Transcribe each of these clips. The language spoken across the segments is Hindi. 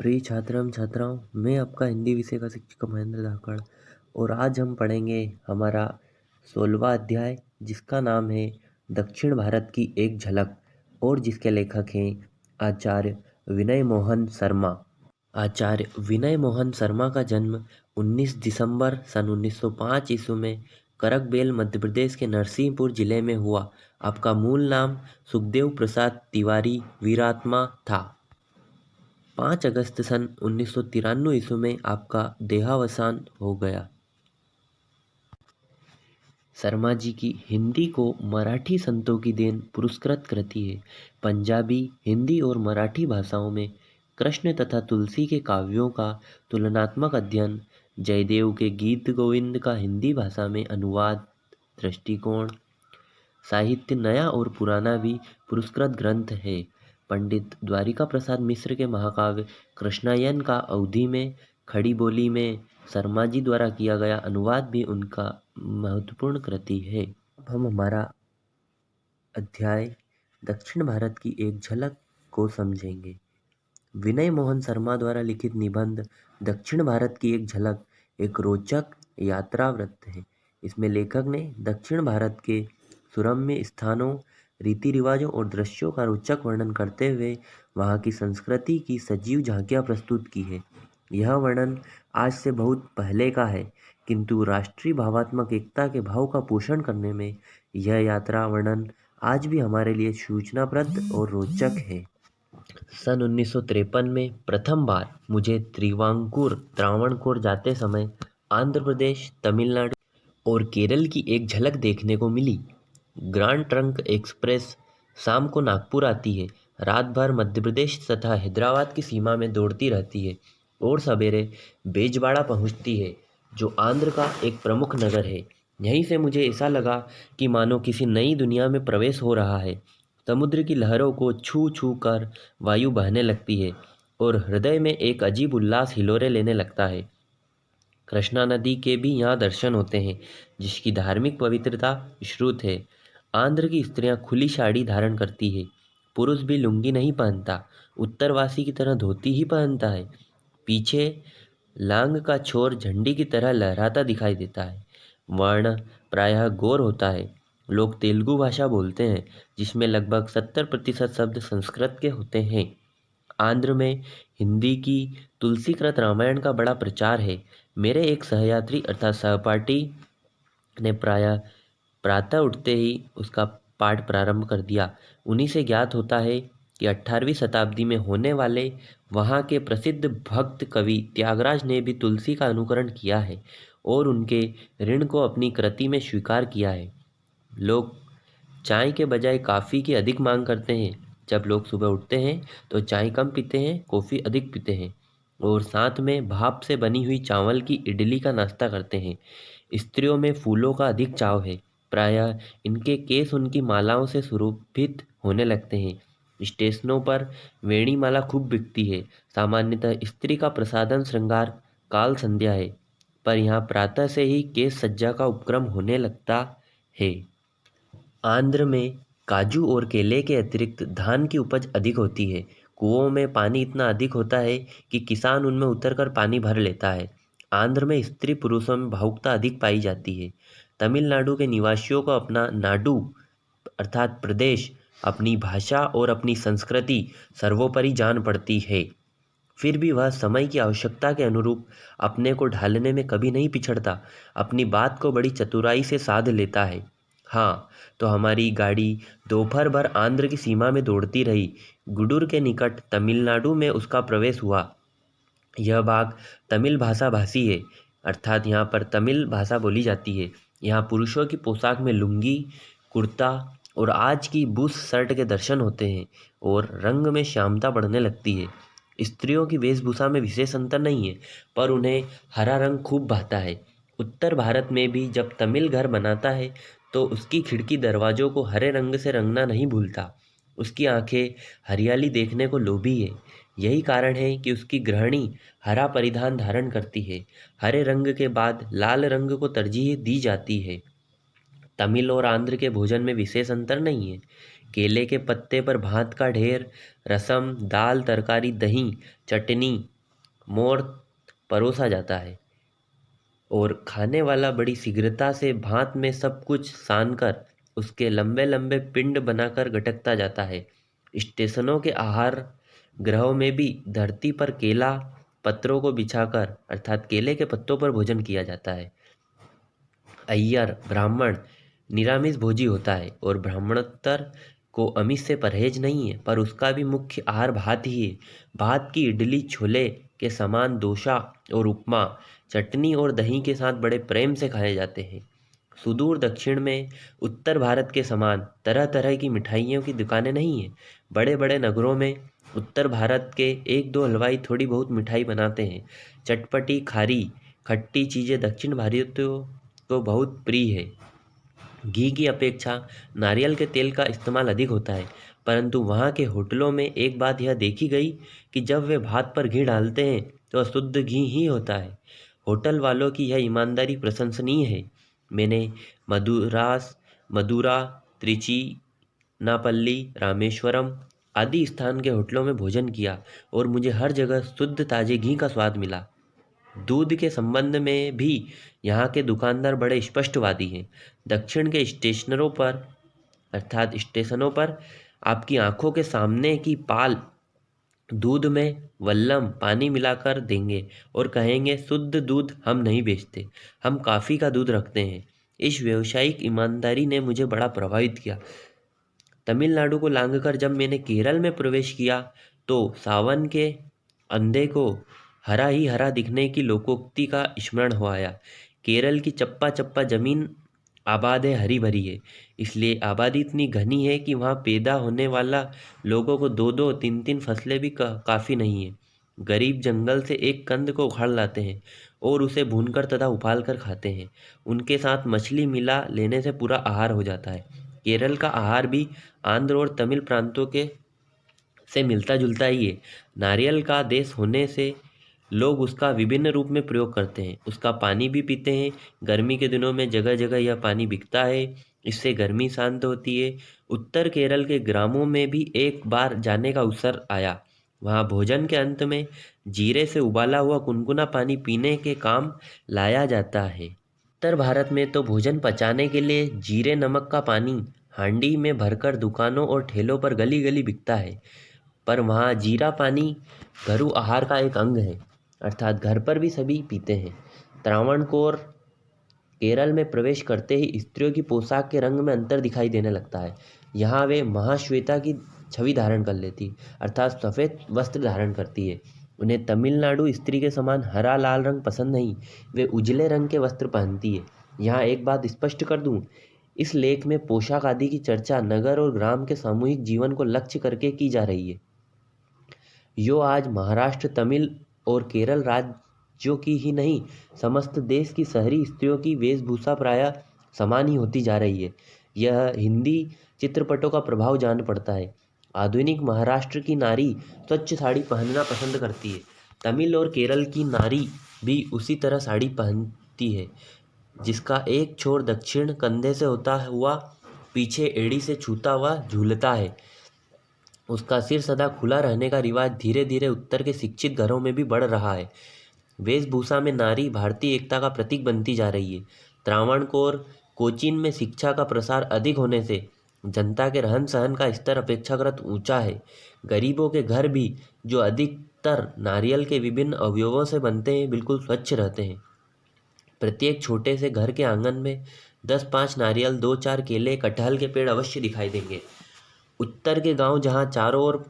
प्रिय छात्र एवं छात्राओं, मैं आपका हिंदी विषय का शिक्षक महेंद्र धाकड़ और आज हम पढ़ेंगे हमारा 16वां अध्याय जिसका नाम है दक्षिण भारत की एक झलक और जिसके लेखक हैं आचार्य विनय मोहन शर्मा। आचार्य विनय मोहन शर्मा का जन्म 19 दिसंबर सन 1905 ईस्वी में करकबेल मध्य प्रदेश के नरसिंहपुर जिले में हुआ। आपका मूल नाम सुखदेव प्रसाद तिवारी वीरात्मा था। 5 अगस्त सन 1993 ईस्वी में आपका देहावसान हो गया। शर्मा जी की हिंदी को मराठी संतों की देन पुरस्कृत करती है। पंजाबी, हिंदी और मराठी भाषाओं में कृष्ण तथा तुलसी के काव्यों का तुलनात्मक अध्ययन, जयदेव के गीत गोविंद का हिंदी भाषा में अनुवाद, दृष्टिकोण, साहित्य नया और पुराना भी पुरस्कृत ग्रंथ है। पंडित द्वारिका प्रसाद मिश्र के महाकाव्य कृष्णायन का अवधी में खड़ी बोली में शर्मा जी द्वारा किया गया अनुवाद भी उनका महत्वपूर्ण कृति है। अब हम हमारा अध्याय दक्षिण भारत की एक झलक को समझेंगे। विनय मोहन शर्मा द्वारा लिखित निबंध दक्षिण भारत की एक झलक एक रोचक यात्रा वृत्त है। इसमें लेखक ने दक्षिण भारत के सुरम्य स्थानों, रीति रिवाजों और दृश्यों का रोचक वर्णन करते हुए वहाँ की संस्कृति की सजीव झांकियाँ प्रस्तुत की है। यह वर्णन आज से बहुत पहले का है, किंतु राष्ट्रीय भावात्मक एकता के भाव का पोषण करने में यह यात्रा वर्णन आज भी हमारे लिए सूचनाप्रद और रोचक है। सन 1953 में प्रथम बार मुझे त्रावणकोर जाते समय आंध्र प्रदेश, तमिलनाडु और केरल की एक झलक देखने को मिली। ग्रांड ट्रंक एक्सप्रेस शाम को नागपुर आती है, रात भर मध्य प्रदेश तथा हैदराबाद की सीमा में दौड़ती रहती है और सवेरे बेजवाड़ा पहुंचती है, जो आंध्र का एक प्रमुख नगर है। यहीं से मुझे ऐसा लगा कि मानो किसी नई दुनिया में प्रवेश हो रहा है। समुद्र की लहरों को छू छू कर वायु बहने लगती है और हृदय में एक अजीब उल्लास हिलोरे लेने लगता है। कृष्णा नदी के भी यहाँ दर्शन होते हैं, जिसकी धार्मिक पवित्रता श्रुत है। आंध्र की स्त्रियाँ खुली साड़ी धारण करती है। पुरुष भी लुंगी नहीं पहनता, उत्तरवासी की तरह धोती ही पहनता है। पीछे लांग का छोर झंडी की तरह लहराता दिखाई देता है। वर्ण प्रायः गौर होता है। लोग तेलुगु भाषा बोलते हैं, जिसमें लगभग 70% शब्द संस्कृत के होते हैं। आंध्र में हिंदी की तुलसीकृत रामायण का बड़ा प्रचार है। मेरे एक सहयात्री अर्थात सहपाठी ने प्रातः उठते ही उसका पाठ प्रारंभ कर दिया। उन्हीं से ज्ञात होता है कि 18वीं शताब्दी में होने वाले वहाँ के प्रसिद्ध भक्त कवि त्यागराज ने भी तुलसी का अनुकरण किया है और उनके ऋण को अपनी कृति में स्वीकार किया है। लोग चाय के बजाय कॉफ़ी की अधिक मांग करते हैं। जब लोग सुबह उठते हैं तो चाय कम पीते हैं, कॉफ़ी अधिक पीते हैं और साथ में भाप से बनी हुई चावल की इडली का नाश्ता करते हैं। स्त्रियों में फूलों का अधिक चाव है। प्रायः इनके केस उनकी मालाओं से सुशोभित होने लगते हैं। स्टेशनों पर वेणी माला खूब बिकती है। सामान्यतः स्त्री का प्रसाधन श्रृंगार काल संध्या है, पर यहाँ प्रातः से ही केश सज्जा का उपक्रम होने लगता है। आंध्र में काजू और केले के अतिरिक्त धान की उपज अधिक होती है। कुओं में पानी इतना अधिक होता है कि किसान उनमें उतरकर पानी भर लेता है। आंध्र में स्त्री पुरुषों में भावुकता अधिक पाई जाती है। तमिलनाडु के निवासियों को अपना नाडु अर्थात प्रदेश, अपनी भाषा और अपनी संस्कृति सर्वोपरि जान पड़ती है। फिर भी वह समय की आवश्यकता के अनुरूप अपने को ढालने में कभी नहीं पिछड़ता, अपनी बात को बड़ी चतुराई से साध लेता है। हाँ, तो हमारी गाड़ी दोपहर भर आंध्र की सीमा में दौड़ती रही। गुडूर के निकट तमिलनाडु में उसका प्रवेश हुआ। यह भाग तमिल भाषा भाषी है, अर्थात यहाँ पर तमिल भाषा बोली जाती है। यहाँ पुरुषों की पोशाक में लुंगी, कुर्ता और आज की बुश शर्ट के दर्शन होते हैं और रंग में श्यामता बढ़ने लगती है। स्त्रियों की वेशभूषा में विशेष अंतर नहीं है, पर उन्हें हरा रंग खूब भाता है। उत्तर भारत में भी जब तमिल घर बनाता है तो उसकी खिड़की दरवाज़ों को हरे रंग से रंगना नहीं भूलता। उसकी आंखें हरियाली देखने को लोभी है। यही कारण है कि उसकी गृहिणी हरा परिधान धारण करती है। हरे रंग के बाद लाल रंग को तरजीह दी जाती है। तमिल और आंध्र के भोजन में विशेष अंतर नहीं है। केले के पत्ते पर भात का ढेर, रसम, दाल, तरकारी, दही, चटनी मोर परोसा जाता है और खाने वाला बड़ी शीघ्रता से भात में सब कुछ सानकर उसके लंबे लंबे पिंड बनाकर गटकता जाता है। स्टेशनों के आहार गृहों में भी धरती पर केला पत्रों को बिछाकर अर्थात केले के पत्तों पर भोजन किया जाता है। अय्यर ब्राह्मण निरामिष भोजी होता है और ब्राह्मणोत्तर को आमिष से परहेज नहीं है, पर उसका भी मुख्य आहार भात ही है। भात की इडली छोले के समान डोसा और उपमा चटनी और दही के साथ बड़े प्रेम से खाए जाते हैं। सुदूर दक्षिण में उत्तर भारत के समान तरह तरह की मिठाइयों की दुकानें नहीं हैं। बड़े बड़े नगरों में उत्तर भारत के एक दो हलवाई थोड़ी बहुत मिठाई बनाते हैं। चटपटी खारी खट्टी चीज़ें दक्षिण भारतीयों को बहुत प्रिय है। घी की अपेक्षा नारियल के तेल का इस्तेमाल अधिक होता है, परंतु वहाँ के होटलों में एक बात यह देखी गई कि जब वे भात पर घी डालते हैं तो शुद्ध घी ही होता है। होटल वालों की यह ईमानदारी प्रशंसनीय है। मैंने मदुरा, त्रिची, नापल्ली, रामेश्वरम आदि स्थान के होटलों में भोजन किया और मुझे हर जगह शुद्ध ताजे घी का स्वाद मिला। दूध के संबंध में भी यहाँ के दुकानदार बड़े स्पष्टवादी हैं। दक्षिण के स्टेशनों पर आपकी आंखों के सामने की पाल दूध में वल्लम पानी मिलाकर देंगे और कहेंगे शुद्ध दूध हम नहीं बेचते, हम कॉफ़ी का दूध रखते हैं। इस व्यावसायिक ईमानदारी ने मुझे बड़ा प्रभावित किया। तमिलनाडु को लांघकर जब मैंने केरल में प्रवेश किया तो सावन के अंधे को हरा ही हरा दिखने की लोकोक्ति का स्मरण हो आया। केरल की चप्पा चप्पा जमीन आबाद है, हरी भरी है, इसलिए आबादी इतनी घनी है कि वहाँ पैदा होने वाला लोगों को दो दो तीन तीन फसलें भी काफ़ी नहीं है। गरीब जंगल से एक कंद को उखाड़ लाते हैं और उसे भूनकर तथा उबाल कर खाते हैं। उनके साथ मछली मिला लेने से पूरा आहार हो जाता है। केरल का आहार भी आंध्र और तमिल प्रांतों के से मिलता जुलता ही है। नारियल का देश होने से लोग उसका विभिन्न रूप में प्रयोग करते हैं। उसका पानी भी पीते हैं। गर्मी के दिनों में जगह जगह यह पानी बिकता है, इससे गर्मी शांत होती है। उत्तर केरल के ग्रामों में भी एक बार जाने का अवसर आया। वहाँ भोजन के अंत में जीरे से उबाला हुआ कुनकुना पानी पीने के काम लाया जाता है। उत्तर भारत में तो भोजन पचाने के लिए जीरे नमक का पानी हांडी में भरकर दुकानों और ठेलों पर गली गली बिकता है, पर वहाँ जीरा पानी घरू आहार का एक अंग है, अर्थात घर पर भी सभी पीते हैं। त्रावणकोर केरल में प्रवेश करते ही स्त्रियों की पोशाक के रंग में अंतर दिखाई देने लगता है। यहाँ वे महाश्वेता की छवि धारण कर लेती, अर्थात सफ़ेद वस्त्र धारण करती है। उन्हें तमिलनाडु स्त्री के समान हरा लाल रंग पसंद नहीं, वे उजले रंग के वस्त्र पहनती है। यहाँ एक बात स्पष्ट कर दूँ, इस लेख में पोशाक आदि की चर्चा नगर और ग्राम के सामूहिक जीवन को लक्ष्य करके की जा रही है। यो आज महाराष्ट्र, तमिल और केरल राज्यों की ही नहीं, समस्त देश की शहरी स्त्रियों की वेशभूषा प्रायः समान ही होती जा रही है। यह हिंदी चित्रपटों का प्रभाव जान पड़ता है। आधुनिक महाराष्ट्र की नारी स्वच्छ साड़ी पहनना पसंद करती है। तमिल और केरल की नारी भी उसी तरह साड़ी पहनती है, जिसका एक छोर दक्षिण कंधे से होता हुआ पीछे एड़ी से छूता हुआ झूलता है। उसका सिर सदा खुला रहने का रिवाज धीरे धीरे उत्तर के शिक्षित घरों में भी बढ़ रहा है। वेशभूषा में नारी भारतीय एकता का प्रतीक बनती जा रही है। त्रावणकोर कोचीन में शिक्षा का प्रसार अधिक होने से जनता के रहन सहन का स्तर अपेक्षाकृत ऊंचा है। गरीबों के घर भी, जो अधिकतर नारियल के विभिन्न अवयवों से बनते हैं, बिल्कुल स्वच्छ रहते हैं। प्रत्येक छोटे से घर के आंगन में 10-5 नारियल, 2-4 केले, कटहल के पेड़ अवश्य दिखाई देंगे। उत्तर के गांव जहां चारों ओर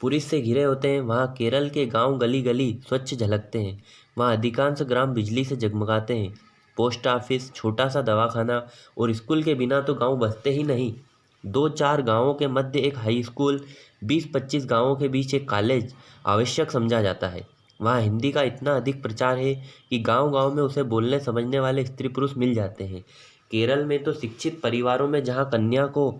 पुलिस से घिरे होते हैं, वहां केरल के गांव गली गली स्वच्छ झलकते हैं। वहां अधिकांश ग्राम बिजली से जगमगाते हैं। पोस्ट ऑफिस, छोटा सा दवाखाना और स्कूल के बिना तो गांव बसते ही नहीं। 2-4 गांवों के मध्य एक हाई स्कूल, 20-25 गांवों के बीच एक कॉलेज आवश्यक समझा जाता है। वहाँ हिंदी का इतना अधिक प्रचार है कि गांव गांव में उसे बोलने समझने वाले स्त्री पुरुष मिल जाते हैं। केरल में तो शिक्षित परिवारों में जहाँ कन्या को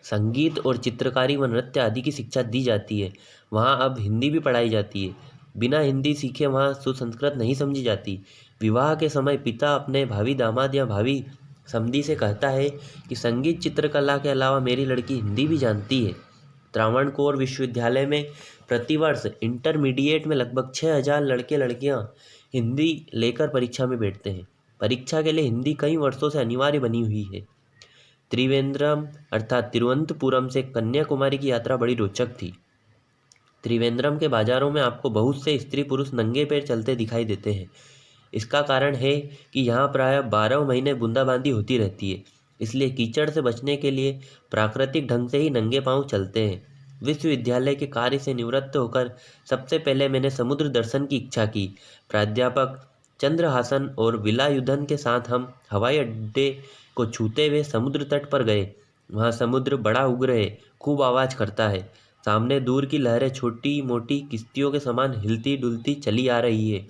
संगीत और चित्रकारी व नृत्य आदि की शिक्षा दी जाती है, वहाँ अब हिंदी भी पढ़ाई जाती है। बिना हिंदी सीखे वहाँ सुसंस्कृत नहीं समझी जाती। विवाह के समय पिता अपने भावी दामाद या भावी समधी से कहता है कि संगीत चित्रकला के अलावा मेरी लड़की हिंदी भी जानती है, त्रावणकोर विश्वविद्यालय में प्रतिवर्ष इंटरमीडिएट में लगभग 6,000 लड़के लड़कियां हिंदी लेकर परीक्षा में बैठते हैं। परीक्षा के लिए हिंदी कई वर्षों से अनिवार्य बनी हुई है। त्रिवेंद्रम अर्थात तिरुवनंतपुरम से कन्याकुमारी की यात्रा बड़ी रोचक थी। त्रिवेंद्रम के बाजारों में आपको बहुत से स्त्री पुरुष नंगे पैर चलते दिखाई देते हैं। इसका कारण है कि यहाँ प्रायः 12 महीने बूंदाबांदी होती रहती है, इसलिए कीचड़ से बचने के लिए प्राकृतिक ढंग से ही नंगे पांव चलते हैं। विश्वविद्यालय के कार्य से निवृत्त होकर सबसे पहले मैंने समुद्र दर्शन की इच्छा की। प्राध्यापक चंद्रहासन और विलायुधन के साथ हम हवाई अड्डे को छूते हुए समुद्र तट पर गए। वहाँ समुद्र बड़ा उग्र है, खूब आवाज़ करता है। सामने दूर की लहरें छोटी मोटी किश्तियों के समान हिलती डुलती चली आ रही है,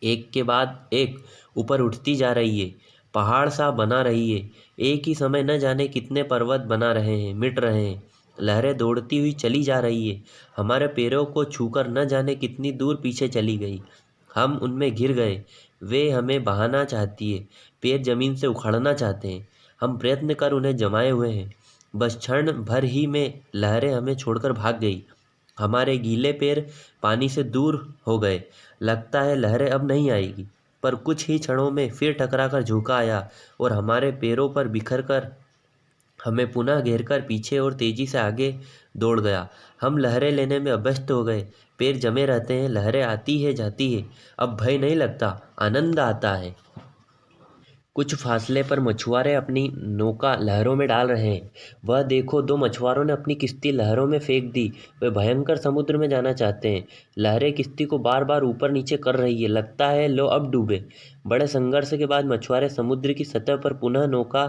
एक के बाद एक ऊपर उठती जा रही है, पहाड़ सा बना रही है। एक ही समय न जाने कितने पर्वत बना रहे हैं, मिट रहे हैं। लहरें दौड़ती हुई चली जा रही है, हमारे पैरों को छूकर न जाने कितनी दूर पीछे चली गई। हम उनमें घिर गए। वे हमें बहाना चाहती है, पैर जमीन से उखाड़ना चाहते हैं। हम प्रयत्न कर उन्हें जमाए हुए हैं। बस क्षण भर ही में लहरें हमें छोड़कर भाग गई। हमारे गीले पैर पानी से दूर हो गए। लगता है लहरें अब नहीं आएगी, पर कुछ ही क्षणों में फिर टकराकर झोंका आया और हमारे पैरों पर बिखर कर हमें पुनः घेरकर पीछे और तेजी से आगे दौड़ गया। हम लहरें लेने में अभ्यस्त हो गए। पैर जमे रहते हैं, लहरें आती है जाती है। अब भय नहीं लगता, आनंद आता है। कुछ फासले पर मछुआरे अपनी नौका लहरों में डाल रहे हैं। वह देखो, 2 मछुआरों ने अपनी किश्ती लहरों में फेंक दी। वे भयंकर समुद्र में जाना चाहते हैं। लहरें किश्ती को बार बार ऊपर नीचे कर रही है। लगता है लो अब डूबे। बड़े संघर्ष के बाद मछुआरे समुद्र की सतह पर पुनः नौका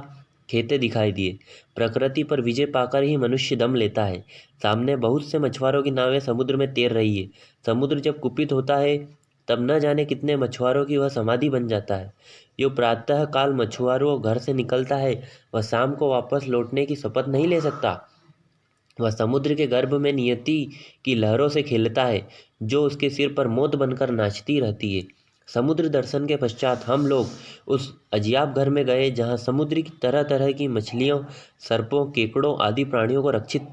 खेते दिखाई दिए। प्रकृति पर विजय पाकर ही मनुष्य दम लेता है। सामने बहुत से मछुआरों की नावें समुद्र में तैर रही है। समुद्र जब कुपित होता है तब न जाने कितने मछुआरों की वह समाधि बन जाता है। जो प्रातः काल मछुआरों घर से निकलता है, वह शाम को वापस लौटने की शपथ नहीं ले सकता। वह समुद्र के गर्भ में नियति की लहरों से खेलता है, जो उसके सिर पर मौत बनकर नाचती रहती है। समुद्र दर्शन के पश्चात हम लोग उस अजियाब घर में गए, जहाँ समुद्र की तरह तरह की मछलियों, सर्पों, केकड़ों आदि प्राणियों को रक्षित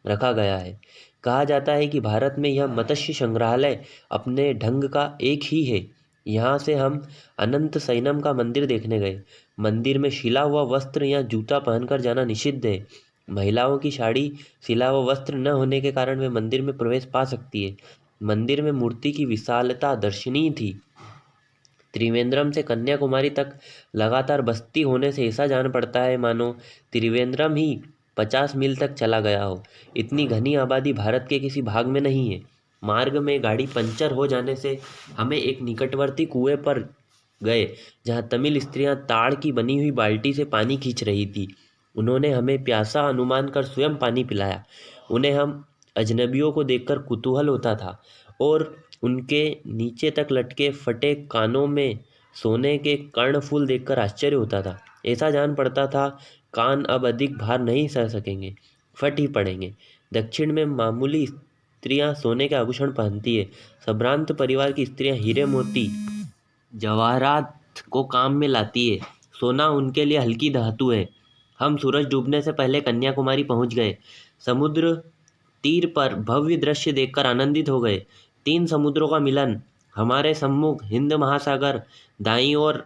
रखा गया है। कहा जाता है कि भारत में यह मत्स्य संग्रहालय अपने ढंग का एक ही है। यहाँ से हम अनंत सैनम का मंदिर देखने गए। मंदिर में सिला हुआ वस्त्र या जूता पहनकर जाना निषिद्ध है। महिलाओं की साड़ी, सिला हुआ वस्त्र न होने के कारण वे मंदिर में प्रवेश पा सकती है। मंदिर में मूर्ति की विशालता दर्शनीय थी। त्रिवेंद्रम से कन्याकुमारी तक लगातार बस्ती होने से ऐसा जान पड़ता है मानो त्रिवेंद्रम ही 50 मील तक चला गया हो। इतनी घनी आबादी भारत के किसी भाग में नहीं है। मार्ग में गाड़ी पंचर हो जाने से हमें एक निकटवर्ती कुएं पर गए, जहां तमिल स्त्रियां ताड़ की बनी हुई बाल्टी से पानी खींच रही थी। उन्होंने हमें प्यासा अनुमान कर स्वयं पानी पिलाया। उन्हें हम अजनबियों को देखकर कुतूहल होता था और उनके नीचे तक लटके फटे कानों में सोने के कर्णफूल देखकर आश्चर्य होता था। ऐसा जान पड़ता था कान अब अधिक भार नहीं सह सकेंगे, फट ही पड़ेंगे। दक्षिण में मामूली स्त्रियां सोने के आभूषण पहनती है। संभ्रांत परिवार की स्त्रियां हीरे मोती जवाहरात को काम में लाती है। सोना उनके लिए हल्की धातु है। हम सूरज डूबने से पहले कन्याकुमारी पहुंच गए। समुद्र तीर पर भव्य दृश्य देखकर आनंदित हो गए। 3 समुद्रों का मिलन। हमारे सम्मुख हिंद महासागर, दाईं ओर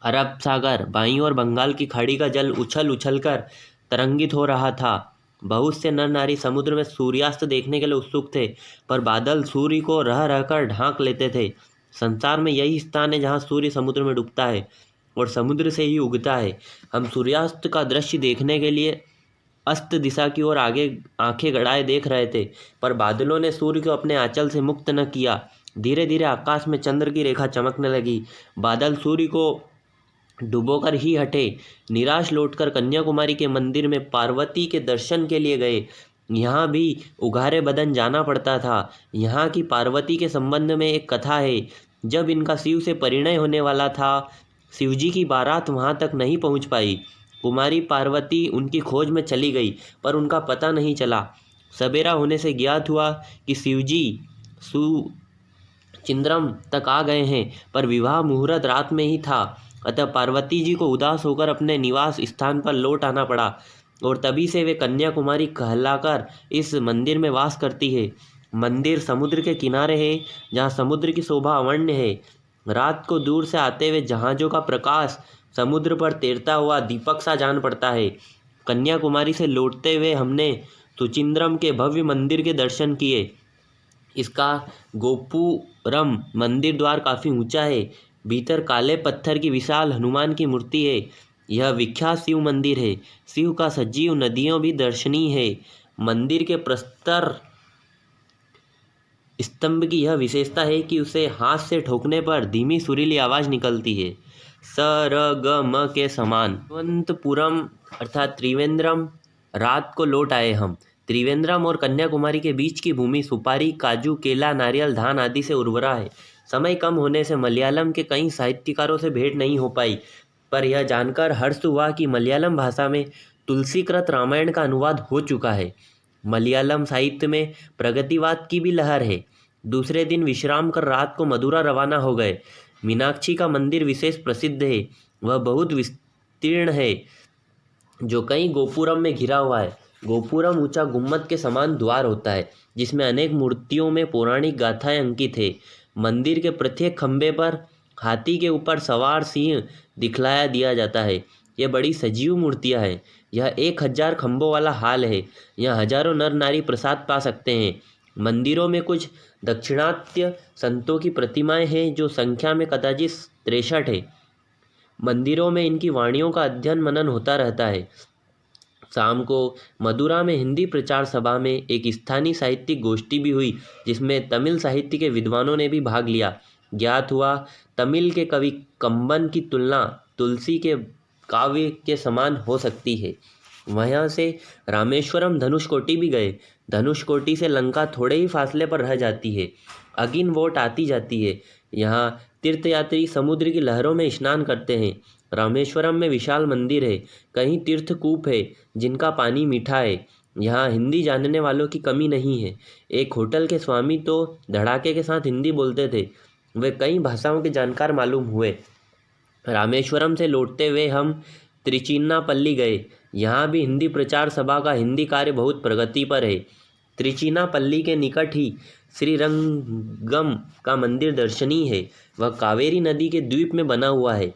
अरब सागर, बाईं ओर बंगाल की खाड़ी का जल उछल उछलकर तरंगित हो रहा था। बहुत से नर नारी समुद्र में सूर्यास्त देखने के लिए उत्सुक थे, पर बादल सूर्य को रह रहकर ढांक लेते थे। संसार में यही स्थान है जहाँ सूर्य समुद्र में डूबता है और समुद्र से ही उगता है। हम सूर्यास्त का दृश्य देखने के लिए अस्त दिशा की ओर आगे आंखें गड़ाए देख रहे थे, पर बादलों ने सूर्य को अपने आंचल से मुक्त न किया। धीरे धीरे आकाश में चंद्र की रेखा चमकने लगी। बादल सूर्य को डुबोकर ही हटे। निराश लौटकर कन्याकुमारी के मंदिर में पार्वती के दर्शन के लिए गए। यहाँ भी उघारे बदन जाना पड़ता था। यहाँ की पार्वती के संबंध में एक कथा है। जब इनका शिव से परिणय होने वाला था, शिवजी की बारात वहाँ तक नहीं पहुँच पाई। कुमारी पार्वती उनकी खोज में चली गई, पर उनका पता नहीं चला। सवेरा होने से ज्ञात हुआ कि शिवजी सुचिंद्रम तक आ गए हैं, पर विवाह मुहूर्त रात में ही था। अतः पार्वती जी को उदास होकर अपने निवास स्थान पर लौट आना पड़ा। और तभी से वे कन्याकुमारी कहलाकर इस मंदिर में वास करती है। मंदिर समुद्र के किनारे है, जहाँ समुद्र की शोभा अवर्ण्य है। रात को दूर से आते हुए जहाज़ों का प्रकाश समुद्र पर तैरता हुआ दीपक सा जान पड़ता है। कन्याकुमारी से लौटते हुए हमने सुचिंद्रम के भव्य मंदिर के दर्शन किए। इसका गोपुरम मंदिर द्वार काफ़ी ऊंचा है। भीतर काले पत्थर की विशाल हनुमान की मूर्ति है। यह विख्यात शिव मंदिर है। शिव का सजीव नदियों भी दर्शनीय है। मंदिर के प्रस्तर स्तंभ की यह विशेषता है कि उसे हाथ से ठोकने पर धीमी सुरीली आवाज़ निकलती है, स र ग म के समान। तिरुवनंतपुरम अर्थात त्रिवेंद्रम। रात को लौट आए हम। त्रिवेंद्रम और कन्याकुमारी के बीच की भूमि सुपारी, काजू, केला, नारियल, धान आदि से उर्वरा है। समय कम होने से मलयालम के कई साहित्यकारों से भेंट नहीं हो पाई, पर यह जानकर हर्ष हुआ कि मलयालम भाषा में तुलसीकृत रामायण का अनुवाद हो चुका है। मलयालम साहित्य में प्रगतिवाद की भी लहर है। दूसरे दिन विश्राम कर रात को मदुरा रवाना हो गए। मीनाक्षी का मंदिर विशेष प्रसिद्ध है। वह बहुत विस्तीर्ण है, जो कई गोपुरम में घिरा हुआ है। गोपुरम ऊंचा गुम्मद के समान द्वार होता है, जिसमें अनेक मूर्तियों में पौराणिक गाथाएं अंकित है। मंदिर के प्रत्येक खंभे पर हाथी के ऊपर सवार सिंह दिखलाया दिया जाता है। ये बड़ी सजीव मूर्तियां हैं। यह 1000 खंभों वाला हाल है। यहाँ हजारों नर नारी प्रसाद पा सकते हैं। मंदिरों में कुछ दक्षिणात्य संतों की प्रतिमाएं हैं, जो संख्या में कदाचित 63 है। मंदिरों में इनकी वाणियों का अध्ययन मनन होता रहता है। शाम को मदुरा में हिंदी प्रचार सभा में एक स्थानीय साहित्यिक गोष्ठी भी हुई, जिसमें तमिल साहित्य के विद्वानों ने भी भाग लिया। ज्ञात हुआ तमिल के कवि कंबन की तुलना तुलसी के काव्य के समान हो सकती है। वहाँ से रामेश्वरम धनुषकोटी भी गए। धनुषकोटी से लंका थोड़े ही फासले पर रह जाती है। अगिन वोट आती जाती है। यहाँ तीर्थयात्री समुद्र की लहरों में स्नान करते हैं। रामेश्वरम में विशाल मंदिर है। कहीं तीर्थकूप है, जिनका पानी मीठा है। यहाँ हिंदी जानने वालों की कमी नहीं है। एक होटल के स्वामी तो धड़ाके के साथ हिंदी बोलते थे। वे कई भाषाओं के जानकार मालूम हुए। रामेश्वरम से लौटते हुए हम त्रिचिन्नापल्ली गए। यहाँ भी हिंदी प्रचार सभा का हिंदी कार्य बहुत प्रगति पर है। त्रिचिन्नापल्ली के निकट ही श्रीरंगम का मंदिर दर्शनीय है। वह कावेरी नदी के द्वीप में बना हुआ है।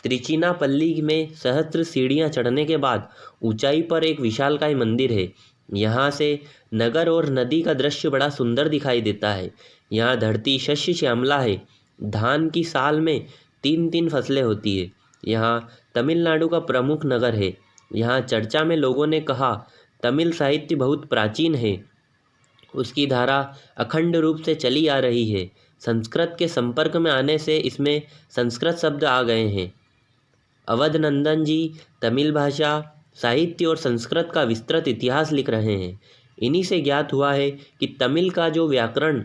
त्रिचिन्नापल्ली में सहस्त्र सीढ़ियाँ चढ़ने के बाद ऊंचाई पर एक विशालकाय मंदिर है। यहाँ से नगर और नदी का दृश्य बड़ा सुंदर दिखाई देता है। यहाँ धरती शस्य श्यामला है। धान की साल में 3-3 फसलें होती है। यहाँ तमिलनाडु का प्रमुख नगर है। यहाँ चर्चा में लोगों ने कहा, तमिल साहित्य बहुत प्राचीन है। उसकी धारा अखंड रूप से चली आ रही है। संस्कृत के संपर्क में आने से इसमें संस्कृत शब्द आ गए हैं। अवधनंदन जी तमिल भाषा, साहित्य और संस्कृत का विस्तृत इतिहास लिख रहे हैं। इन्हीं से ज्ञात हुआ है कि तमिल का जो व्याकरण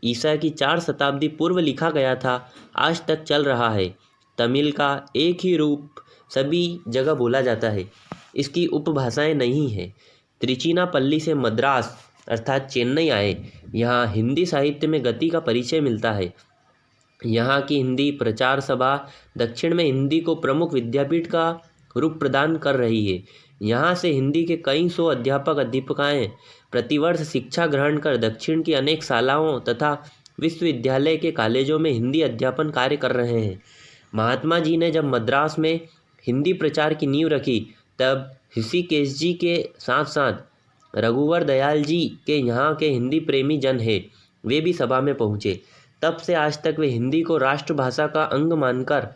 ईसा की 4 शताब्दी पूर्व लिखा गया था, आज तक चल रहा है। तमिल का एक ही रूप सभी जगह बोला जाता है। इसकी उपभाषाएं नहीं हैं। त्रिचिनापल्ली से मद्रास अर्थात चेन्नई आए। यहाँ हिंदी साहित्य में गति का परिचय मिलता है। यहाँ की हिंदी प्रचार सभा दक्षिण में हिंदी को प्रमुख विद्यापीठ का रूप प्रदान कर रही है। यहाँ से हिंदी के कई सौ अध्यापक अध्यापिकाएँ प्रतिवर्ष शिक्षा ग्रहण कर दक्षिण की अनेक शालाओं तथा विश्वविद्यालय के कॉलेजों में हिंदी अध्यापन कार्य कर रहे हैं। महात्मा जी ने जब मद्रास में हिंदी प्रचार की नींव रखी, तब ऋषिकेश जी के साथ साथ रघुवर दयाल जी के यहाँ के हिंदी प्रेमी जन हैं, वे भी सभा में पहुँचे। तब से आज तक वे हिंदी को राष्ट्रभाषा का अंग मानकर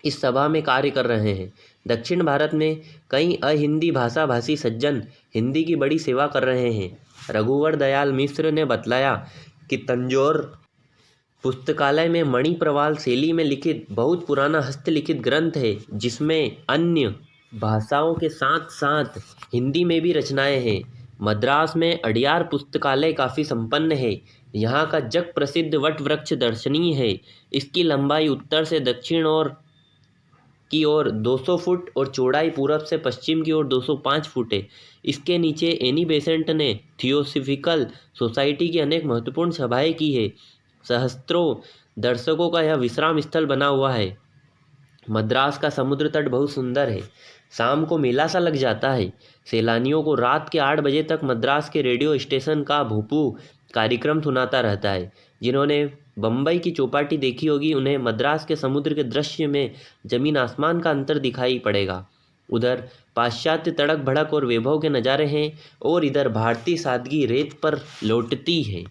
इस सभा में कार्य कर रहे हैं। दक्षिण भारत में कई अहिंदी भाषा भाषी सज्जन हिंदी की बड़ी सेवा कर रहे हैं। रघुवर दयाल मिश्र ने बतलाया कि तंजौर पुस्तकालय में मणि प्रवाल शैली में लिखित बहुत पुराना हस्तलिखित ग्रंथ है, जिसमें अन्य भाषाओं के साथ साथ हिंदी में भी रचनाएं हैं। मद्रास में अडियार पुस्तकालय काफ़ी संपन्न है। यहाँ का जग प्रसिद्ध वट वृक्ष दर्शनीय है। इसकी लंबाई उत्तर से दक्षिण की ओर 200 फुट और चौड़ाई पूरब से पश्चिम की ओर 205 फुट है। इसके नीचे एनी बेसेंट ने थियोसॉफिकल सोसाइटी की अनेक महत्वपूर्ण सभाएं की है। सहस्त्रों दर्शकों का यह विश्राम स्थल बना हुआ है। मद्रास का समुद्र तट बहुत सुंदर है। शाम को मेला सा लग जाता है। सैलानियों को रात के 8 बजे तक मद्रास के रेडियो स्टेशन का भोपू कार्यक्रम सुनाता रहता है। जिन्होंने बम्बई की चौपाटी देखी होगी, उन्हें मद्रास के समुद्र के दृश्य में जमीन आसमान का अंतर दिखाई पड़ेगा। उधर पाश्चात्य तड़क भड़क और वैभव के नज़ारे हैं, और इधर भारतीय सादगी रेत पर लौटती है।